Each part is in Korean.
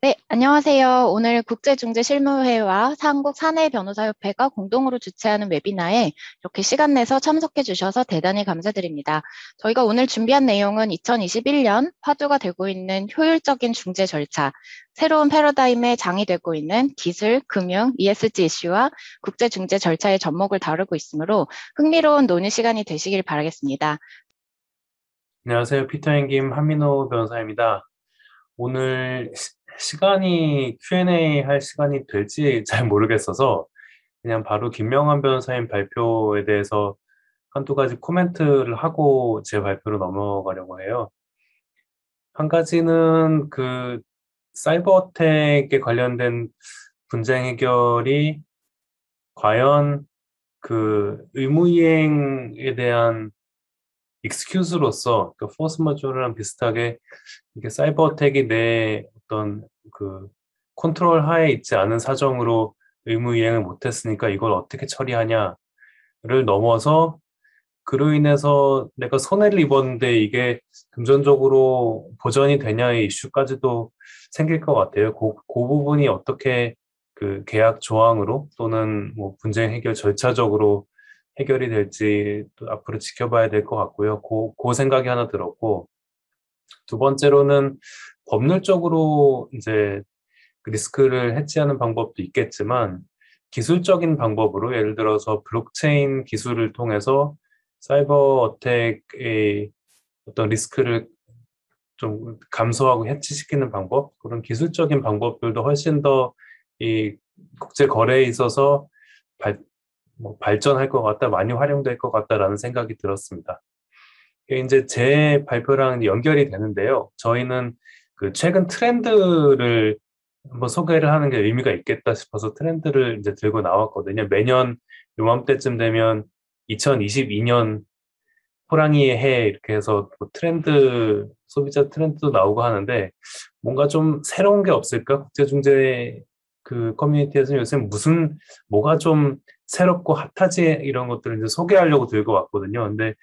네, 안녕하세요. 오늘 국제중재실무회와 한국사내변호사협회가 공동으로 주최하는 웨비나에 이렇게 시간 내서 참석해 주셔서 대단히 감사드립니다. 저희가 오늘 준비한 내용은 2021년 화두가 되고 있는 효율적인 중재 절차, 새로운 패러다임의 장이 되고 있는 기술, 금융, ESG 이슈와 국제중재 절차의 접목을 다루고 있으므로 흥미로운 논의 시간이 되시길 바라겠습니다. 안녕하세요. 피터 앵김 한민호 변호사입니다. 오늘 시간이 Q&A 할 시간이 될지 잘 모르겠어서 그냥 바로 김명환 변호사님 발표에 대해서 한두 가지 코멘트를 하고 제 발표로 넘어가려고 해요. 한 가지는 그 사이버 어택에 관련된 분쟁 해결이 과연 그 의무이행에 대한 익스큐즈로서 그 포스 마조르랑 비슷하게 이게 사이버 어택이 내 어떤 그 컨트롤 하에 있지 않은 사정으로 의무 이행을 못했으니까 이걸 어떻게 처리하냐를 넘어서 그로 인해서 내가 손해를 입었는데 이게 금전적으로 보전이 되냐의 이슈까지도 생길 것 같아요. 그 부분이 어떻게 그 계약 조항으로 또는 뭐 분쟁 해결 절차적으로 해결이 될지 또 앞으로 지켜봐야 될 것 같고요. 그 생각이 하나 들었고, 두 번째로는 법률적으로 이제 그 리스크를 해지하는 방법도 있겠지만 기술적인 방법으로 예를 들어서 블록체인 기술을 통해서 사이버 어택의 어떤 리스크를 좀 감소하고 해치시키는 방법, 그런 기술적인 방법들도 훨씬 더 이 국제 거래에 있어서 발, 뭐 발전할 것 같다, 많이 활용될 것 같다라는 생각이 들었습니다. 이게 이제 제 발표랑 연결이 되는데요. 저희는 그 최근 트렌드를 한번 소개를 하는 게 의미가 있겠다 싶어서 트렌드를 이제 들고 나왔거든요. 매년 요맘때쯤 되면 2022년 호랑이의 해 이렇게 해서 뭐 트렌드, 소비자 트렌드도 나오고 하는데 뭔가 좀 새로운 게 없을까? 국제중재 그 커뮤니티에서는 요새 뭐가 좀 새롭고 핫하지 이런 것들을 이제 소개하려고 들고 왔거든요. 근데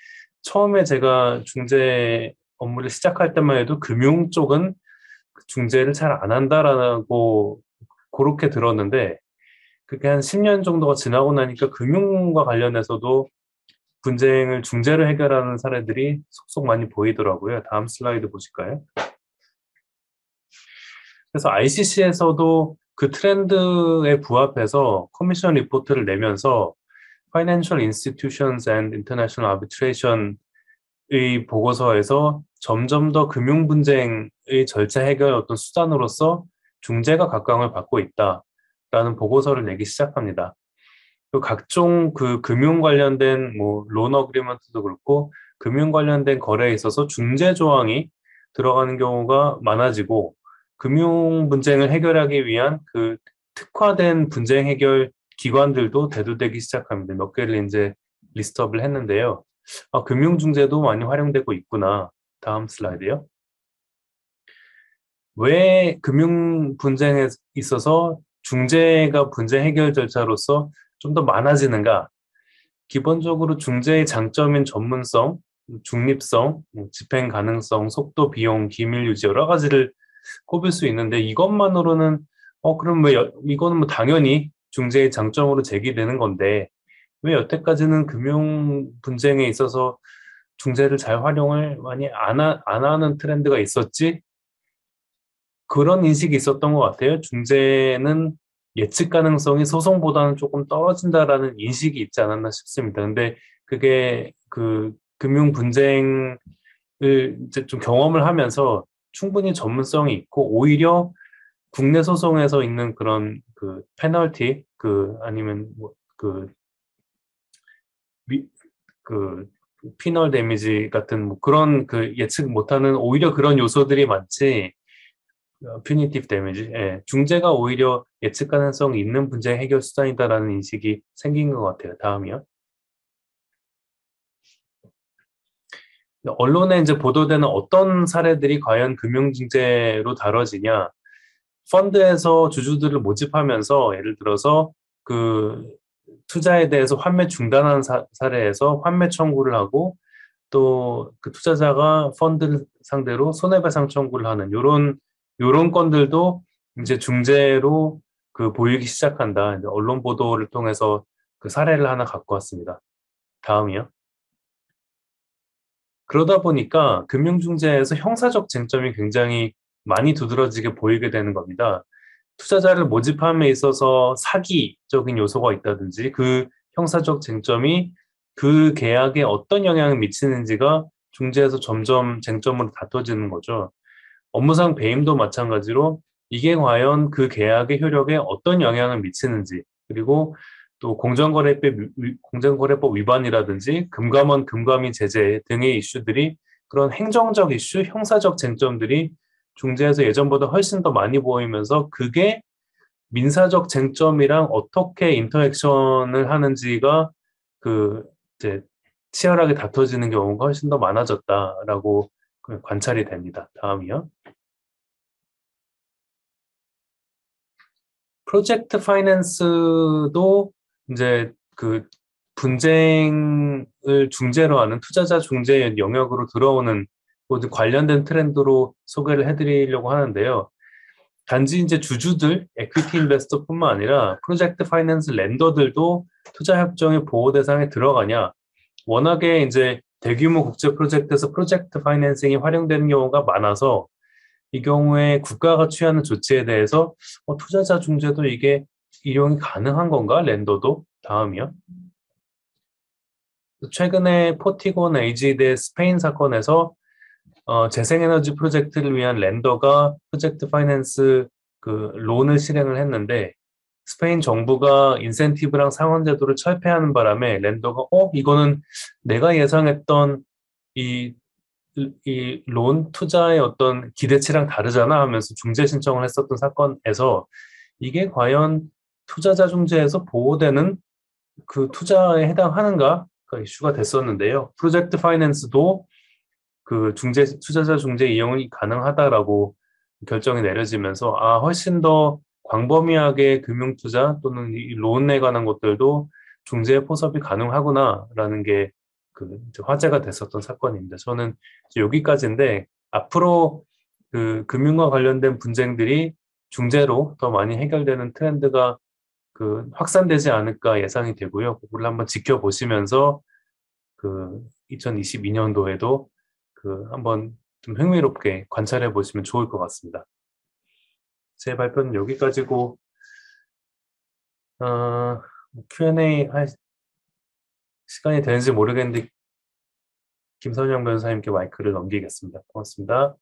처음에 제가 중재 업무를 시작할 때만 해도 금융 쪽은 중재를 잘 안 한다라고 그렇게 들었는데 그게 한 10년 정도가 지나고 나니까 금융과 관련해서도 분쟁을 중재로 해결하는 사례들이 속속 많이 보이더라고요. 다음 슬라이드 보실까요? 그래서 ICC에서도 그 트렌드에 부합해서 커미션 리포트를 내면서 Financial Institutions and International Arbitration의 보고서에서 점점 더 금융 분쟁의 절차 해결 어떤 수단으로서 중재가 각광을 받고 있다라는 보고서를 내기 시작합니다. 그 각종 그 금융 관련된 뭐 론 어그리먼트도 그렇고 금융 관련된 거래에 있어서 중재 조항이 들어가는 경우가 많아지고 금융 분쟁을 해결하기 위한 그 특화된 분쟁 해결 기관들도 대두되기 시작합니다. 몇 개를 이제 리스트업을 했는데요. 아, 금융 중재도 많이 활용되고 있구나. 다음 슬라이드요. 왜 금융 분쟁에 있어서 중재가 분쟁 해결 절차로서 좀 더 많아지는가? 기본적으로 중재의 장점인 전문성, 중립성, 집행 가능성, 속도, 비용, 기밀 유지 여러 가지를 꼽을 수 있는데 이것만으로는 그럼 왜 이거는 뭐 당연히 중재의 장점으로 제기되는 건데 왜 여태까지는 금융 분쟁에 있어서 중재를 잘 활용을 많이 안 하는 트렌드가 있었지? 그런 인식이 있었던 것 같아요. 중재는 예측 가능성이 소송보다는 조금 떨어진다라는 인식이 있지 않았나 싶습니다. 근데 그게 그 금융 분쟁을 이제 좀 경험을 하면서 충분히 전문성이 있고 오히려 국내 소송에서 있는 그런 그 페널티 그 아니면 뭐그 그 피널 데미지 같은 뭐 그런 그 예측 못하는 오히려 그런 요소들이 많지 퓨니티브 데미지, 예, 중재가 오히려 예측 가능성이 있는 분쟁 해결 수단이다라는 인식이 생긴 것 같아요. 다음이요. 언론에 이제 보도되는 어떤 사례들이 과연 금융중재로 다뤄지냐? 펀드에서 주주들을 모집하면서 예를 들어서 그 투자에 대해서 환매 중단한 사례에서 환매 청구를 하고 또 그 투자자가 펀드 상대로 손해배상 청구를 하는 요런 건들도 이제 중재로 보이기 시작한다. 이제 언론 보도를 통해서 그 사례를 하나 갖고 왔습니다. 다음이요. 그러다 보니까 금융중재에서 형사적 쟁점이 굉장히 많이 두드러지게 보이게 되는 겁니다. 투자자를 모집함에 있어서 사기적인 요소가 있다든지 그 형사적 쟁점이 그 계약에 어떤 영향을 미치는지가 중재에서 점점 쟁점으로 다퉈지는 거죠. 업무상 배임도 마찬가지로 이게 과연 그 계약의 효력에 어떤 영향을 미치는지, 그리고 또 공정거래법 위반이라든지 금감원 금감위 제재 등의 이슈들이, 그런 행정적 이슈, 형사적 쟁점들이 중재에서 예전보다 훨씬 더 많이 보이면서 그게 민사적 쟁점이랑 어떻게 인터액션을 하는지가 그 이제 치열하게 다퉈지는 경우가 훨씬 더 많아졌다라고 관찰이 됩니다. 다음이요. 프로젝트 파이낸스도 이제 분쟁을 중재로 하는 투자자 중재 영역으로 들어오는 모든 관련된 트렌드로 소개를 해드리려고 하는데요. 단지 이제 주주들, 에퀴티 인베스터뿐만 아니라 프로젝트 파이낸스 렌더들도 투자 협정의 보호 대상에 들어가냐? 워낙에 이제 대규모 국제 프로젝트에서 프로젝트 파이낸싱이 활용되는 경우가 많아서 이 경우에 국가가 취하는 조치에 대해서 투자자 중재도 이게 이용이 가능한 건가? 렌더도? 다음이요. 최근에 포티곤 에이지 대 스페인 사건에서 재생에너지 프로젝트를 위한 렌더가 프로젝트 파이낸스 론을 실행을 했는데 스페인 정부가 인센티브랑 상환 제도를 철폐하는 바람에 렌더가 이거는 내가 예상했던 이 론 투자의 어떤 기대치랑 다르잖아 하면서 중재 신청을 했었던 사건에서 이게 과연 투자자 중재에서 보호되는 그 투자에 해당하는가? 그 이슈가 됐었는데요. 프로젝트 파이낸스도 투자자 중재 이용이 가능하다라고 결정이 내려지면서, 훨씬 더 광범위하게 금융투자 또는 이 론에 관한 것들도 중재 포섭이 가능하구나라는 게 이제 화제가 됐었던 사건입니다. 저는 이제 여기까지인데, 앞으로 금융과 관련된 분쟁들이 중재로 더 많이 해결되는 트렌드가 확산되지 않을까 예상이 되고요. 그걸 한번 지켜보시면서 2022년도에도 한번 좀 흥미롭게 관찰해 보시면 좋을 것 같습니다. 제 발표는 여기까지고, Q&A 할 시간이 되는지 모르겠는데 김선영 변호사님께 마이크를 넘기겠습니다. 고맙습니다.